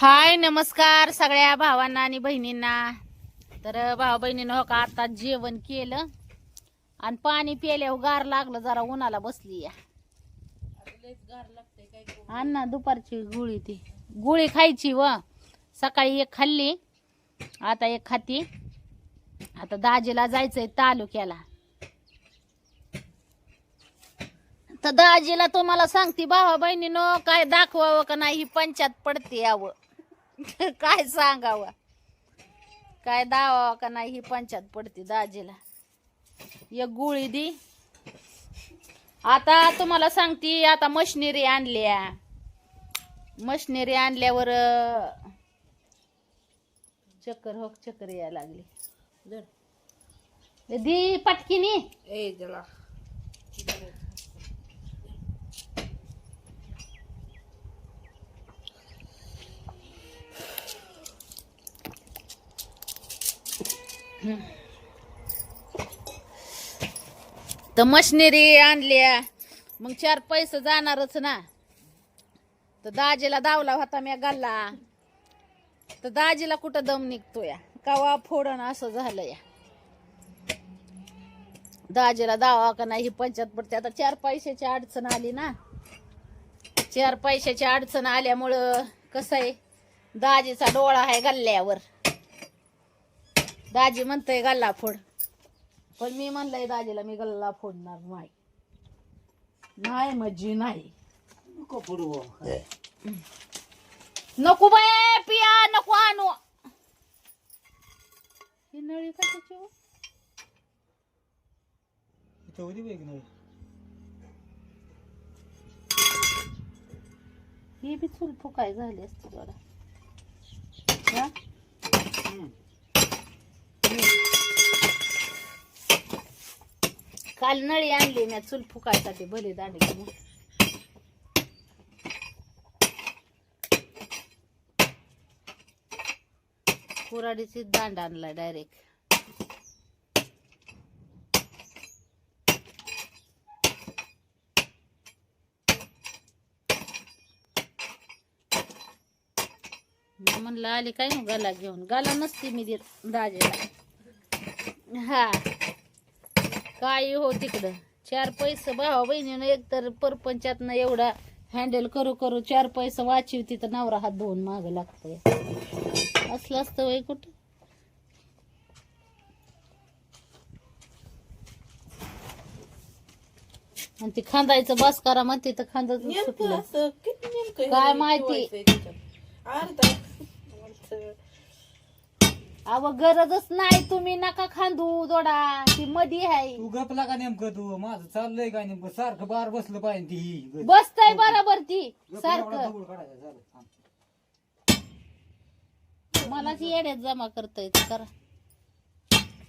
हाय नमस्कार सगळ्या भावांना आणि बहिणींना. तर भावा बहिणीनं हो का आता जेवण केलं आणि पाणी प्यायल्यावर गार लागलं, जरा उन्हाला बसली या. अण्णा दुपारची ती गुळी खायची व सकाळी एक खाल्ली, आता एक खाती. आता दाजीला जायचंय तालुक्याला. तर दाजीला तुम्हाला सांगते भावा बहिणीनं काय दाखवावं का नाही ही पंचायत पडते यावं. काय सांगावं, काय दावा का नाही ही पंचायत पडते दाजीला. एक गुळी दी. आता तुम्हाला सांगते, आता मशिनरी आणल्या. मशिनरी आणल्यावर चक्कर हो चक्कर यायला लागली. दी पटकीनी ए जला तर मशिनरी आणल्या, मग 4 पैसे जाणारच ना. तर दाजीला दावला होता मी गल्ला. तर दाजीला कुठं दम निघतो या, कवा फोडण असं झालं या. दाजीला दावा का नाही ही पंचायत पडते. आता 4 पैशाची अडचण आली ना. 4 पैशाची अडचण आल्यामुळं कसं आहे, दाजीचा डोळा आहे गल्ल्यावर. दाजी म्हणतोय गल्ला फोड, पण मी म्हणलंय दाजीला मी गल्ला फोडणार नाही. नाही म्हणजे नाही. नको बाय पिया, नको आणू. ही नळी कशाची हो? ही बी चूल फुकाय झाली असती जरा. हा? काल नळी आणली मी चूल फुकायसाठी, भले दांडे घेऊन. कुराडीची दांड आणलाय डायरेक्ट. मी म्हणलं आली काय ना गाला घेऊन. गाला नसती मी दाजीला. हा काय हो तिकडं 4 पैसे भावा बहिणीनं एकतर परपंचातनं एवढा हँडल करू करू 4 पैसे वाचवती तर नवरा हात धुवून माग लागतोय. असलं असतं वय कुठं. आणि ती खांदायचं बस करा म्हणते तर खांदाच सुटलं. काय माहिती अव गरजच नाही, तुम्ही नका खांदू दोडा. ती मधी आहे. तू गपला का नेमकं? तू माझं चाललंय का नेमकं? सारखं बार बसलं पाहिजे ती बसतय बरोबर ती सारखं. मलाच येड्यात जमा करता येत करा.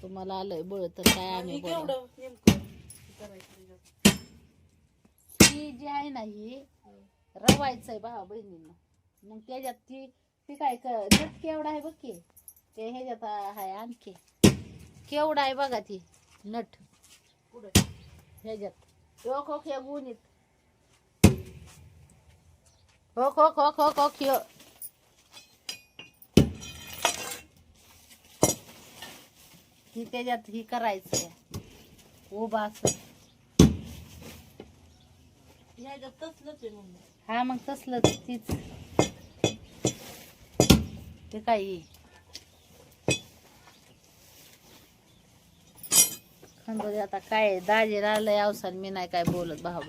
तुम्हाला आलंय बळ तर काय आम्ही बोलू. ही जी आहे ना ही रवायचंय भावा बहिणींना. मग त्याच्यात ती ती काय जट केवढा आहे बघ की, ते ह्याच्यात आहे आणखी केवढा आहे बघा ती नट ह्याच्यात. हो खो खे गुणीत हो खो खो खो खो खिओ. ही त्याच्यात ही करायचंय उभा असं. हा मग तसलंच तीच ते काही खंदो. आता काय दाजी राहिलंय अवसान, मी नाही काय बोलत भाऊ.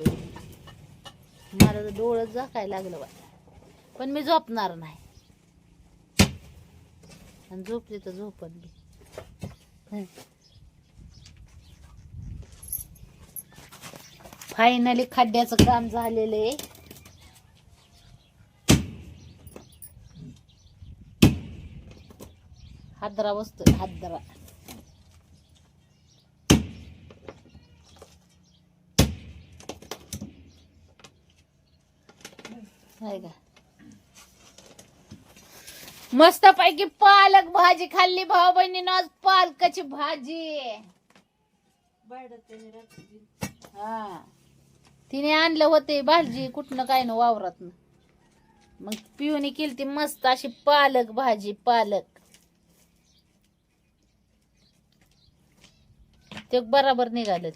मला तर डोळं झाकाय लागलं बा, पण मी झोपणार नाही. आणि झोपली तर झोपण बी. फायनली खड्ड्याचं काम झालेलं आहे. हादरा बसतोय हादरा. का मस्त पैकी पालक भाजी खाल्ली भाऊ बहिणीनं आज. पालकाची भाजी. हा तिने आणलं होते भाजी कुठनं काय ना वावरात. मग पिऊनी केली ती मस्त अशी पालक भाजी. पालक ते बराबर निघालं.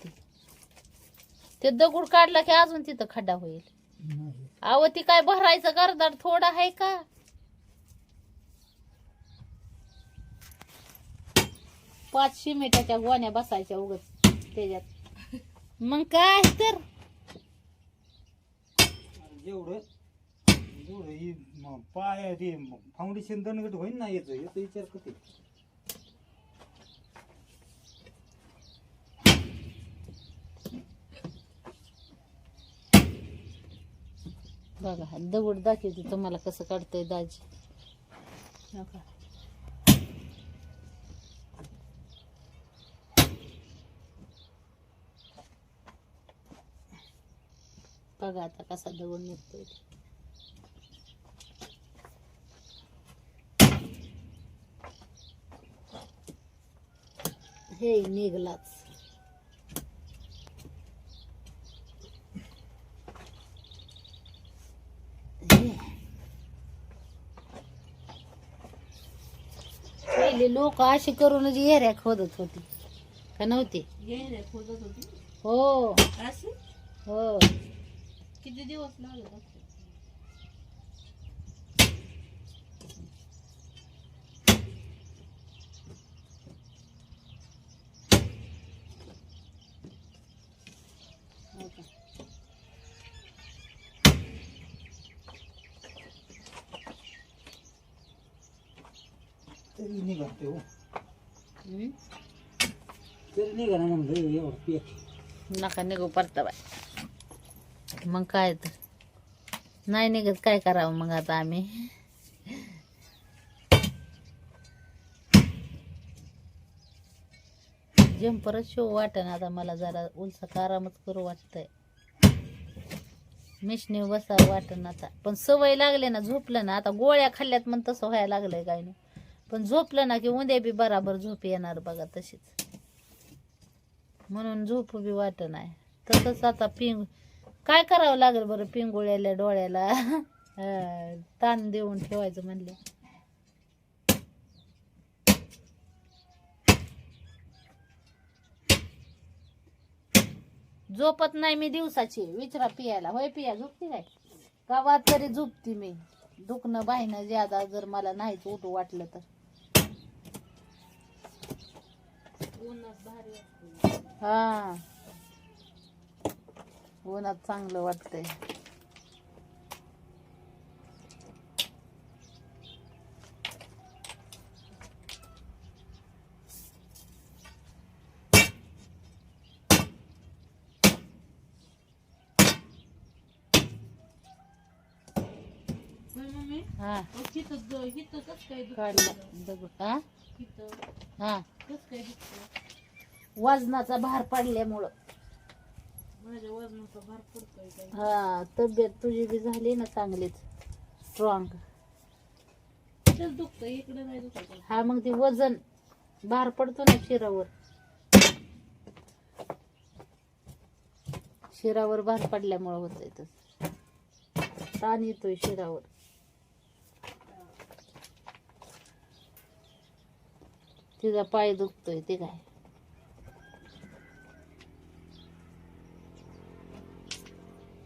ते दगड काढला की अजून तिथं खड्डा होईल. अहो ती काय भरायचं गर्दार थोडा आहे का? 5 शिमेटाच्या गोण्या बसायच्या उगच त्याच्यात. मग काय तर जेवढं जेवढं ही पाय ते फाउंडेशन दणकट होईल ना याचा विचार करते. बघा दगड दाखवते तुम्हाला कसं काढतंय दाजी. नका बघा आता कसा दगड निघतोय. हे निघलाच. पहिले लोक अशी करूनच एऱ्या खोदत होती का नव्हती? खोदत होती हो अशी. हो. किती दिवस लागले? तरी निघते हो. हम्म? तरी निघा ना म्हणलं एवढं पीक. नका निघू परता बाय. मग काय तर नाही निघत काय करावं मग आता आम्ही. जम्परच शिव वाटण आता मला जरा उलसा आरामच करू वाटतंय. मिशनी बसावं वाटण आता. पण सवय लागले ना झोपलं ना. आता गोळ्या खाल्ल्यात मग तसं व्हायला लागलंय काय नाही. पण झोपलं ना की उद्या बी बराबर झोप येणार बघा तशीच. म्हणून झोप बी वाट नाही. तसंच आता काय करावं लागेल बरं पिंगुळ्याला डोळ्याला ताण देऊन ठेवायचं म्हणले. झोपत नाही मी दिवसाची. विचारा पियाला. होय पिया झोपती काय? गावात तरी झोपती मी. दुखणं बाहीनं ज्यादा जर मला नाहीच उठू वाटलं तर. हा उन्हात चांगलं वाटतंय. हा काढला दगड. हा वजनाचा भार पडल्यामुळं. माझ्या वजनाचा भार पडतोय. हा तब्येत तुझी बी झाली ना चांगलीच स्ट्रॉंग. दुखतंय इकडे नाही दुखत. हा मग ते वजन भार पडतो ना शिरावर. शिरावर भार पडल्यामुळं होतंय तसं. ताण येतोय शिरावर. तिचा पाय दुखतोय ते काय.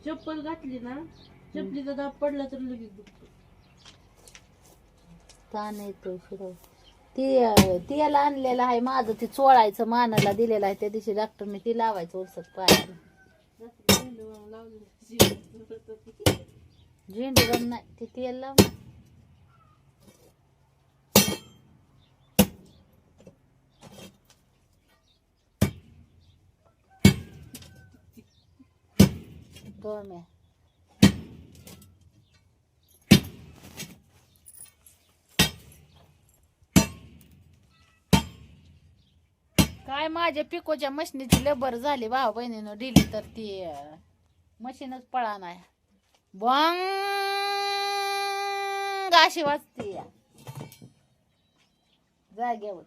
चप्पल घातली ना चपलीचा दाब पडला तर लगेच दुखतो. ताण येतोय शिरावर. तिला आणलेलं आहे माझं. ती चोळायचं मानाला दिलेलं आहे त्या दिवशी डॉक्टरने. ती लावायचं उलसत पायाला. झेंडू बाम नाही ती तेल लाव. गम्या काय माझ्या पिकोच्या मशीनीची लबर झाली भाऊ बहिणीनं दिली तर ती मशीनच पळा नाही. बंग अशी वाजते जाग्यावर.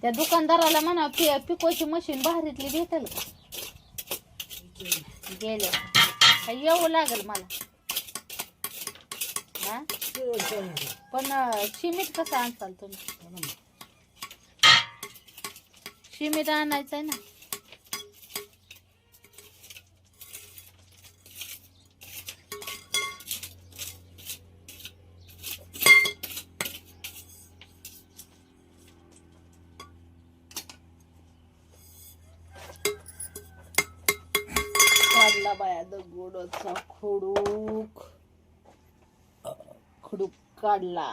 त्या दुकानदाराला म्हणा पिकोची मशीन भारीतली भेटेल का? गेले काय येऊ लागल मला हा पण शिमीट कसं आणताल तुम्ही शिमीट आणायचंय ना काढला बाया दगडाचा खडूक काढला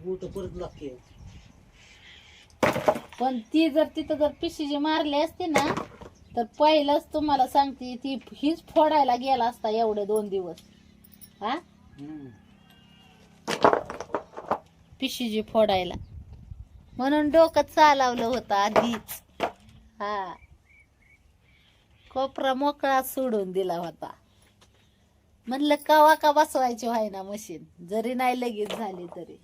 बोट परत लागते पण ती जर तिथं जर पिशीची मारली असती ना तर पहिलंच तुम्हाला सांगते ती हीच फोडायला गेला असता एवढे 2 दिवस हा पिशीची फोडायला म्हणून डोकं चालवलं होतं आधीच हा कोपरा मोकळा सोडून दिला होता म्हणलं कवा का बसवायची व्हाय ना मशीन जरी नाही लगेच झाली तरी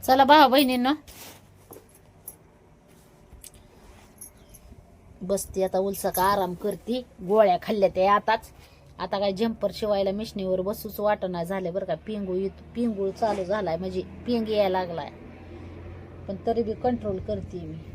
चला भाऊ बहिणींनो बसते आता उलसा का आराम करते गोळ्या खाल्ल्या ते आताच आता काय जम्पर शिवायला मिशनीवर बसूच वाटणा झाले बरं का पिंगूळ चालू झालाय म्हणजे पिंग यायला लागलाय पण तरी बी कंट्रोल करते मी